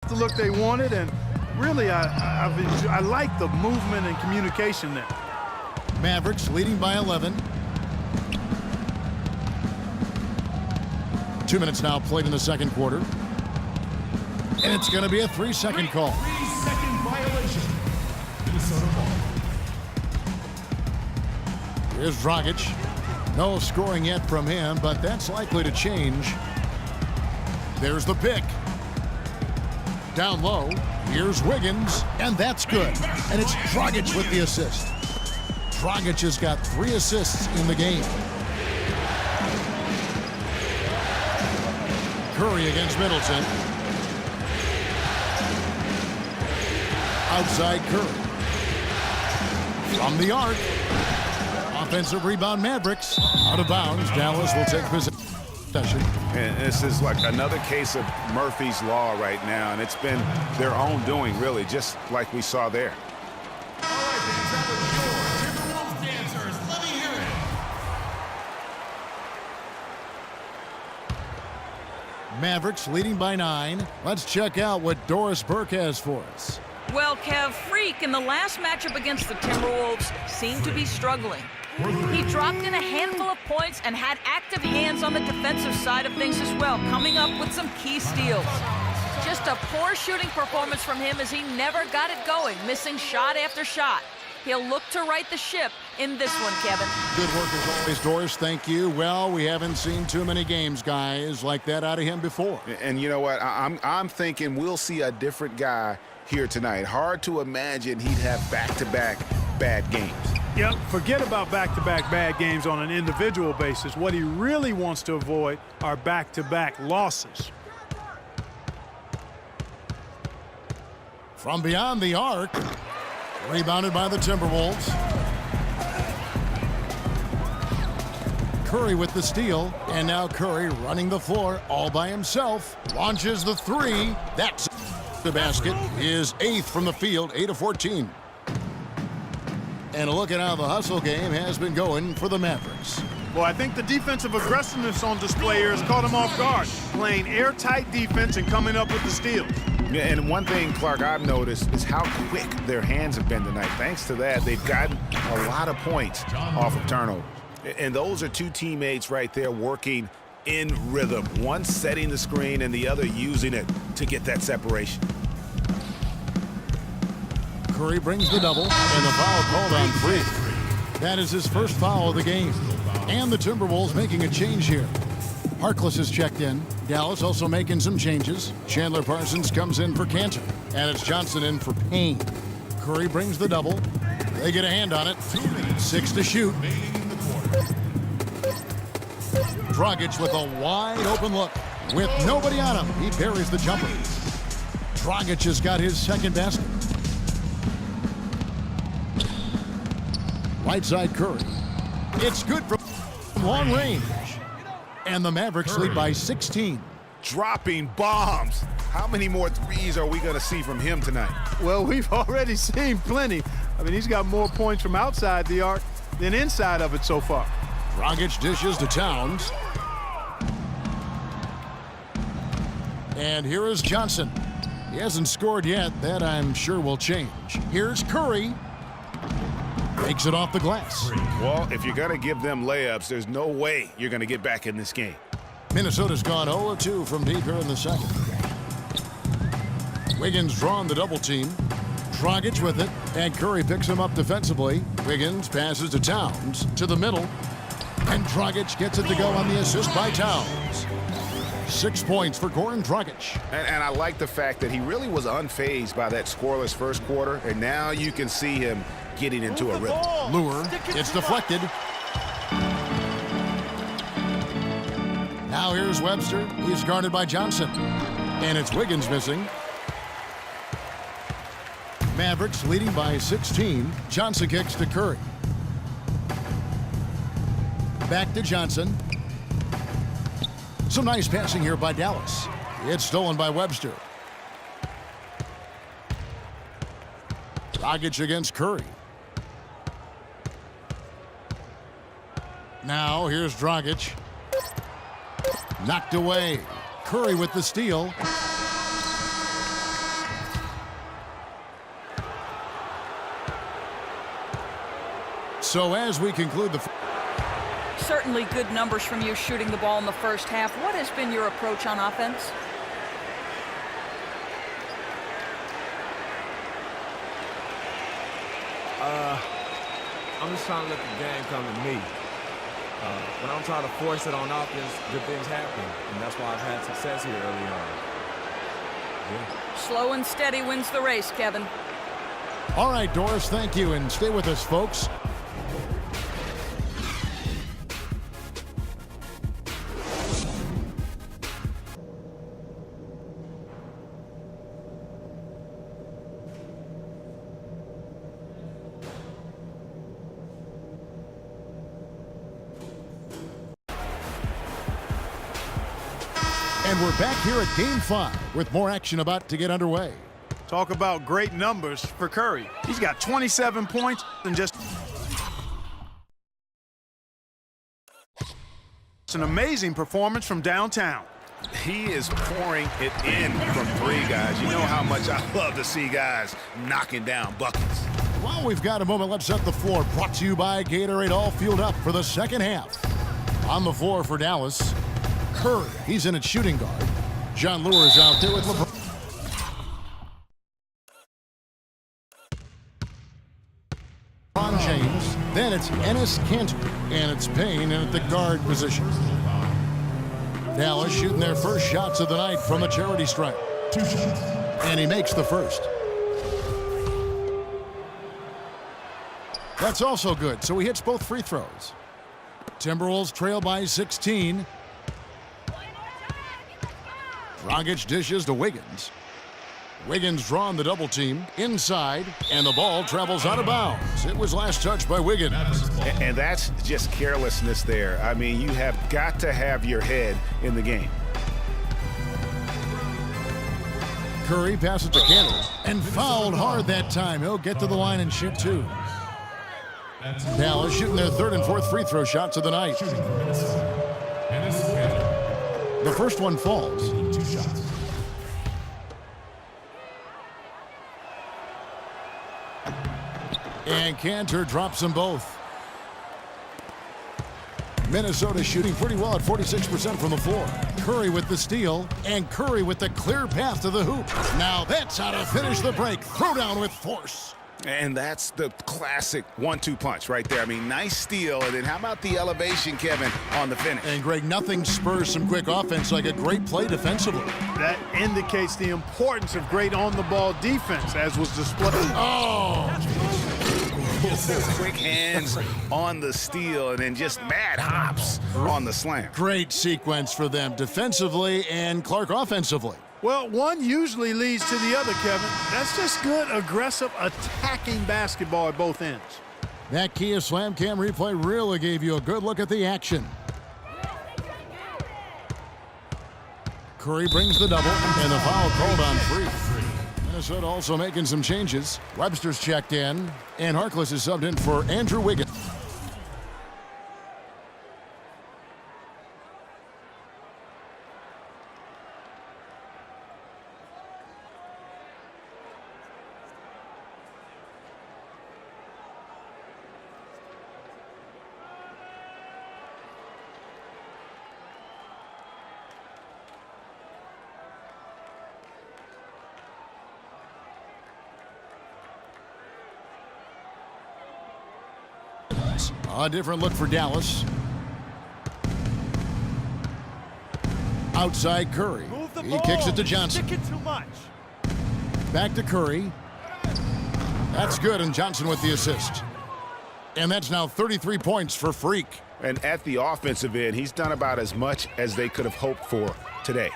the look they wanted, and really, I like the movement and communication there. Mavericks leading by 11. 2 minutes now played in the second quarter. And it's going to be a 3-second call. 3-second violation. Minnesota ball. Here's Dragic. No scoring yet from him, but that's likely to change. There's the pick. Down low. Here's Wiggins, and that's good. And it's Dragic with the assist. Dragic has got 3 assists in the game. Curry against Middleton. Outside Curry. From the arc. Offensive rebound Mavericks. Out of bounds. Dallas will take possession. And this is like another case of Murphy's Law right now, and it's been their own doing, really, just like we saw there. All right, fans, that was your Timberwolves dancers. Let me hear it. Mavericks leading by 9. Let's check out what Doris Burke has for us. Well, Kev, Freak in the last matchup against the Timberwolves seemed to be struggling. He dropped in a handful of points and had active hands on the defensive side of things as well, coming up with some key steals. Just a poor shooting performance from him as he never got it going, missing shot after shot. He'll look to right the ship in this one, Kevin. Good work as always, Doris. Thank you. Well, we haven't seen too many games, guys, like that out of him before. And you know what? I'm thinking we'll see a different guy here tonight. Hard to imagine he'd have back-to-back bad games. Yep, forget about back-to-back bad games on an individual basis. What he really wants to avoid are back-to-back losses. From beyond the arc, rebounded by the Timberwolves. Curry with the steal, and now Curry running the floor all by himself. Launches the 3. That's the basket. His 8th from the field, 8 of 14. And a look at how the hustle game has been going for the Mavericks. Well, I think the defensive aggressiveness on display here has caught him off guard. Playing airtight defense and coming up with the steals. Yeah, and one thing, Clark, I've noticed is how quick their hands have been tonight. Thanks to that, they've gotten a lot of points off of turnover. And those are 2 teammates right there working in rhythm. One setting the screen and the other using it to get that separation. Curry brings the double, and the foul called on Freak. That is his first foul of the game. And the Timberwolves making a change here. Harkless is checked in. Dallas also making some changes. Chandler Parsons comes in for Cantor. And it's Johnson in for Payne. Curry brings the double. They get a hand on it. 6 to shoot. Dragic with a wide open look. With nobody on him, he buries the jumper. Dragic has got his second basket. Right side Curry. It's good from long range. And the Mavericks lead by 16. Dropping bombs. How many more threes are we going to see from him tonight? Well, we've already seen plenty. I mean, he's got more points from outside the arc than inside of it so far. Dragic dishes to Towns. And here is Johnson. He hasn't scored yet. That I'm sure will change. Here's Curry. Makes it off the glass. Well, if you're going to give them layups, there's no way you're going to get back in this game. Minnesota's gone 0-2 from deep here in the second. Wiggins drawn the double team. Dragic with it, and Curry picks him up defensively. Wiggins passes to Towns to the middle, and Dragic gets it to go on the assist by Towns. 6 points for Goran Dragic. And I like the fact that he really was unfazed by that scoreless first quarter, and now you can see him getting into a rhythm. Lure, it's deflected. Now here's Webster. He's guarded by Johnson. And it's Wiggins missing. Mavericks leading by 16. Johnson kicks to Curry. Back to Johnson. Some nice passing here by Dallas. It's stolen by Webster. Dragic against Curry. Now here's Dragic. Knocked away. Curry with the steal. So as we conclude the... Certainly good numbers from you shooting the ball in the first half. What has been your approach on offense? I'm just trying to let the game come to me. When I'm trying to force it on offense, good things happen, and that's why I've had success here early on. Yeah. Slow and steady wins the race, Kevin. All right, Doris, thank you, and stay with us, folks. And we're back here at Game 5 with more action about to get underway. Talk about great numbers for Curry. He's got 27 points and just... It's an amazing performance from downtown. He is pouring it in from three, guys. You know how much I love to see guys knocking down buckets. While we've got a moment, let's set the floor. Brought to you by Gatorade, all fueled up for the second half. On the floor for Dallas, Curry. He's in at shooting guard. John Lure is out there with LeBron. James. Then it's Enes Kanter, and it's Payne in at the guard position. Dallas shooting their first shots of the night from the charity stripe. 2 shots. And he makes the first. That's also good, so he hits both free throws. Timberwolves trail by 16. Dragic dishes to Wiggins. Wiggins drawn the double team inside, and the ball travels out of bounds. It was last touched by Wiggins. And that's just carelessness there. I mean, you have got to have your head in the game. Curry passes to Kanter and fouled hard that time. He'll get to the line and shoot 2. Dallas shooting their 3rd and 4th free throw shots of the night. The first one falls. 2 shots. And Kanter drops them both. Minnesota shooting pretty well at 46% from the floor. Curry with the steal, and Curry with the clear path to the hoop. Now that's how to finish the break. Throw down with force. And that's the classic 1-2 punch right there. I mean, nice steal. And then how about the elevation, Kevin, on the finish? And Greg, nothing spurs some quick offense like a great play defensively. That indicates the importance of great on-the-ball defense, as was displayed. Oh! Quick hands on the steal and then just mad hops on the slam. Great sequence for them defensively and Clark offensively. Well, one usually leads to the other, Kevin. That's just good, aggressive, attacking basketball at both ends. That Kia Slam Cam replay really gave you a good look at the action. Curry brings the double, and the foul called on Free. Minnesota also making some changes. Webster's checked in, and Harkless is subbed in for Andrew Wiggins. A different look for Dallas. Outside Curry. He kicks it to Johnson. Stick it too much. Back to Curry. That's good, and Johnson with the assist. And that's now 33 points for Freak. And at the offensive end, he's done about as much as they could have hoped for today.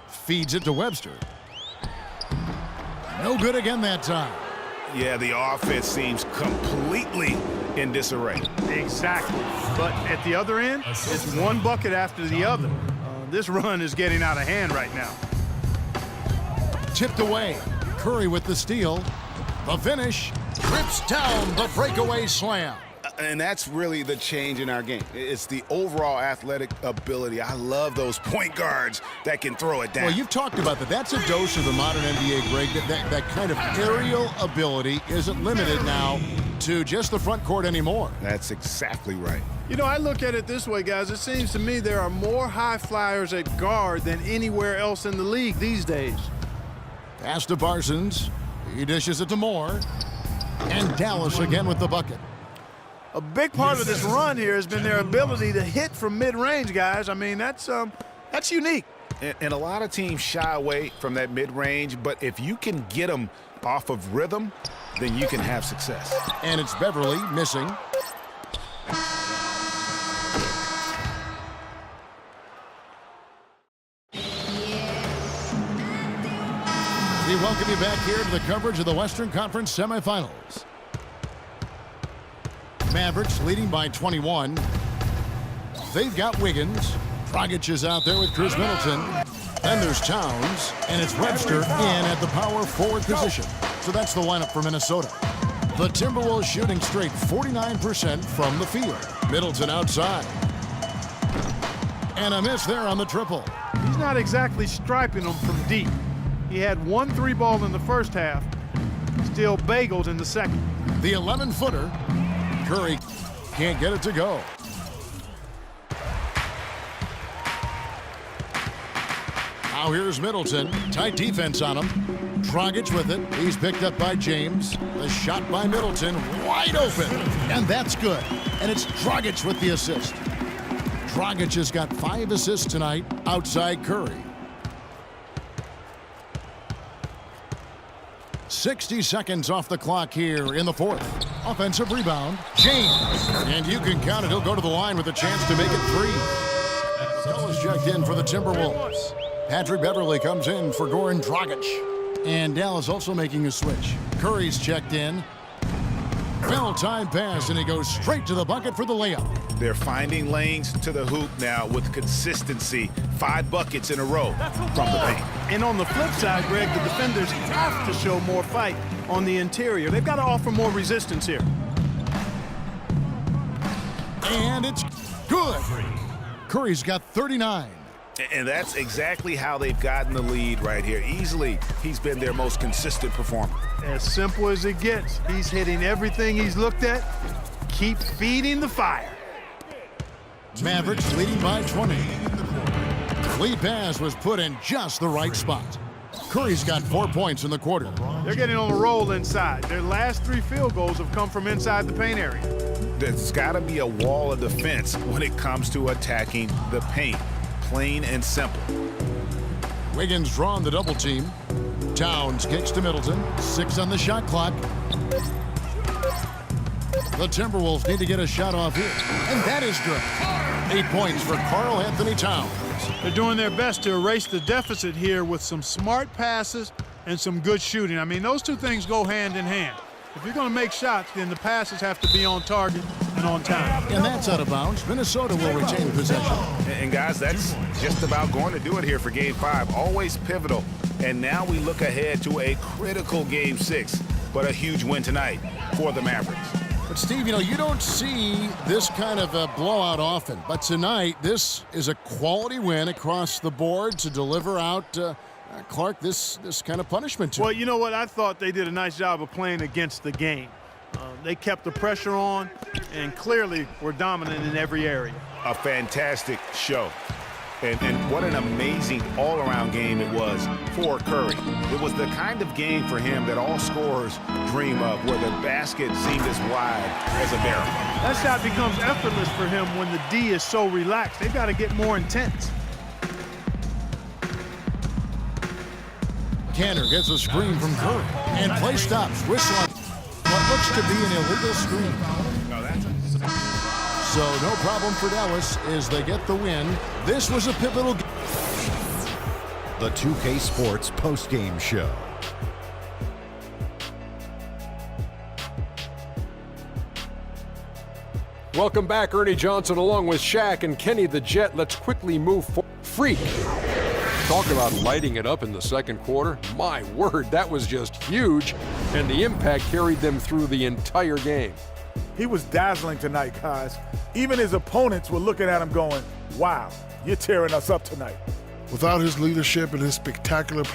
Feeds it to Webster. No good again that time. Yeah, the offense seems completely in disarray. Exactly. But at the other end, it's one bucket after the other. This run is getting out of hand right now. Tipped away. Curry with the steal. The finish. Trips down the breakaway slam. And that's really the change in our game. It's the overall athletic ability. I love those point guards that can throw it down. Well, you've talked about that. That's a dose of the modern NBA, Greg. That kind of aerial ability isn't limited now to just the front court anymore. That's exactly right. You know, I look at it this way, guys. It seems to me there are more high flyers at guard than anywhere else in the league these days. Pass to Parsons. He dishes it to Moore. And Dallas again with the bucket. A big part of this run here has been their ability to hit from mid-range, guys. I mean, that's unique. And a lot of teams shy away from that mid-range, but if you can get them off of rhythm, then you can have success. And it's Beverly missing. We welcome you back here to the coverage of the Western Conference semifinals. Mavericks leading by 21. They've got Wiggins. Dragic is out there with Chris Middleton. Then there's Towns, and it's Webster in at the power forward position. So that's the lineup for Minnesota. The Timberwolves shooting straight 49% from the field. Middleton outside. And a miss there on the triple. He's not exactly striping them from deep. He had 1 3-ball in the first half, still bageled in the second. The 11-footer. Curry can't get it to go. Now here's Middleton. Tight defense on him. Dragic with it. He's picked up by James. The shot by Middleton. Wide open. And that's good. And it's Dragic with the assist. Dragic has got 5 assists tonight outside Curry. 60 seconds off the clock here in the fourth. Offensive rebound. James. And you can count it. He'll go to the line with a chance to make it 3. Dallas checked in for the Timberwolves. Patrick Beverly comes in for Goran Dragic. And Dallas also making a switch. Curry's checked in. Well-timed pass, and he goes straight to the bucket for the layup. They're finding lanes to the hoop now with consistency. 5 buckets in a row from the paint. And on the flip side, Greg, the defenders have to show more fight on the interior. They've got to offer more resistance here. And it's good. Curry's got 39. And that's exactly how they've gotten the lead right here. Easily, he's been their most consistent performer. As simple as it gets. He's hitting everything he's looked at. Keep feeding the fire. Mavericks leading by 20. Lead pass was put in just the right spot. Curry's got 4 points in the quarter. They're getting on a roll inside. Their last 3 field goals have come from inside the paint area. There's got to be a wall of defense when it comes to attacking the paint. Plain and simple. Wiggins drawn the double team. Towns kicks to Middleton. 6 on the shot clock. The Timberwolves need to get a shot off here. And that is good. 8 points for Karl Anthony Towns. They're doing their best to erase the deficit here with some smart passes and some good shooting. I mean, those two things go hand in hand. If you're going to make shots, then the passes have to be on target and on time. And that's out of bounds. Minnesota will retain possession. And guys, that's just about going to do it here for Game 5. Always pivotal. And now we look ahead to a critical Game 6, but a huge win tonight for the Mavericks. But, Steve, you know, you don't see this kind of a blowout often. But tonight, this is a quality win across the board to deliver out, Clark, this kind of punishment to Well, you know what? I thought they did a nice job of playing against the game. They kept the pressure on and clearly were dominant in every area. A fantastic show. And what an amazing all-around game it was for Curry. It was the kind of game for him that all scorers dream of, where the basket seemed as wide as a barrel. That shot becomes effortless for him when the D is so relaxed. They've got to get more intense. Kanter gets a screen from Curry. And play stops. Whistle on what looks to be an illegal screen. So no problem for Dallas as they get the win. This was a pivotal game. The 2K Sports postgame show. Welcome back, Ernie Johnson, along with Shaq and Kenny the Jet. Let's quickly move forward. Freak. Talk about lighting it up in the second quarter. My word, that was just huge, and the impact carried them through the entire game. He was dazzling tonight, guys. Even his opponents were looking at him going, wow, you're tearing us up tonight. Without his leadership and his spectacular play,